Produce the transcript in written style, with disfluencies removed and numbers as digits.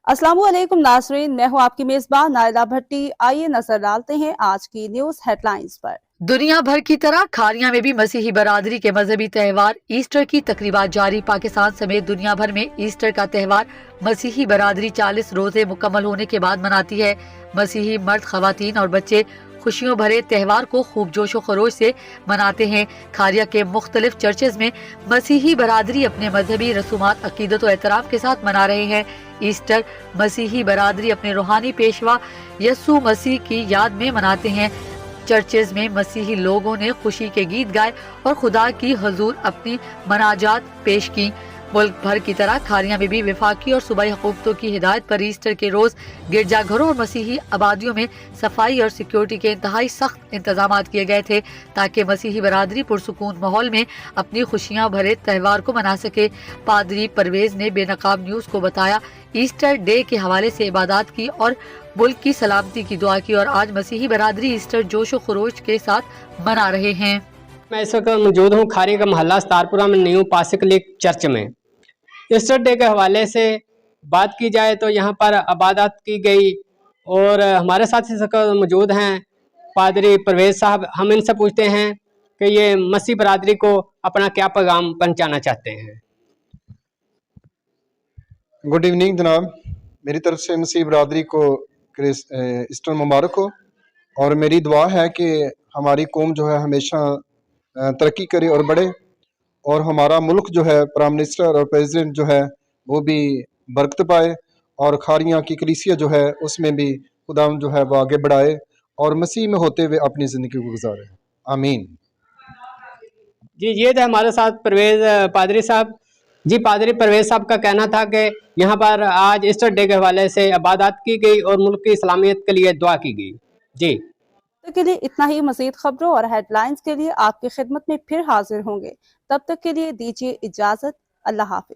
अस्सलामु अलैकुम नाज़रीन, मैं हूँ आपकी मेज़बान नाइला भट्टी। आइए नजर डालते हैं आज की न्यूज़ हेडलाइंस पर। दुनिया भर की तरह खारियां में भी मसीही बरादरी के मजहबी त्यौहार ईस्टर की तकरीबात जारी। पाकिस्तान समेत दुनिया भर में ईस्टर का त्यौहार मसीही बरादरी 40 रोजे मुकम्मल होने के बाद मनाती है। मसीही मर्द, खवातीन और बच्चे खुशियों भरे त्यौहार को खूब जोशो खरोश से मनाते हैं। खारिया के मुख्तलिफ चर्चेज में मसीही बरादरी अपने मजहबी रसूमात, अकीदत और एहतराम के साथ मना रहे हैं। ईस्टर मसीही बरादरी अपने रूहानी पेशवा यसु मसीह की याद में मनाते हैं। चर्चेज में मसीही लोगों ने खुशी के गीत गाए और खुदा की हुजूर अपनी मनाजात पेश की। मुल्क भर की तरह खारियां में भी वफाकी और सूबाई हुकूमतों की हिदायत पर ईस्टर के रोज गिरजाघरों और मसीही आबादियों में सफाई और सिक्योरिटी के इंतहाई सख्त इंतजाम किए गए थे ताकि मसीही बरादरी पुरसुकून माहौल में अपनी खुशियां भरे त्यौहार को मना सके। पादरी परवेज ने बेनकाब न्यूज को बताया, ईस्टर डे के हवाले से इबादत की और मुल्क की सलामती की दुआ की और आज मसीही बरादरी ईस्टर जोशो खरोश के साथ मना रहे हैं। मैं इस वक्त मौजूद हूँ खारी का मोहल्ला स्तारपुरा में न्यू पासिक लीग चर्च में। ईस्टर डे के हवाले से बात की जाए तो यहाँ पर इबादत की गई और हमारे साथ इस वक्त मौजूद हैं पादरी परवेज साहब। हम इनसे पूछते हैं कि ये मसीह बरादरी को अपना क्या पैगाम पहुँचाना चाहते हैं। गुड इवनिंग जनाब, मेरी तरफ से मसीह बरादरी को ईस्टर मुबारक हो और मेरी दुआ है कि हमारी कौम जो है हमेशा तरक्की करे और बढ़े और हमारा मुल्क जो है प्राइम मिनिस्टर और प्रेसिडेंट जो है वो भी बरकत पाए और खारियां की कलीसिया जो है उसमें भी खुदा जो है वो आगे बढ़ाए और मसीह में होते हुए अपनी ज़िंदगी को गुजारे। आमीन। जी, ये थे हमारे साथ परवेज पादरी साहब। जी, पादरी परवेज साहब का कहना था कि यहाँ पर आज ईस्टर डे के हवाले से इबादत की गई और मुल्क की इस्लामियत के लिए दुआ की गई। जी, तो के लिए इतना ही। मज़ीद खबरों और हेडलाइंस के लिए आपकी खिदमत में फिर हाजिर होंगे। तब तक के लिए दीजिए इजाजत। अल्लाह हाफिज।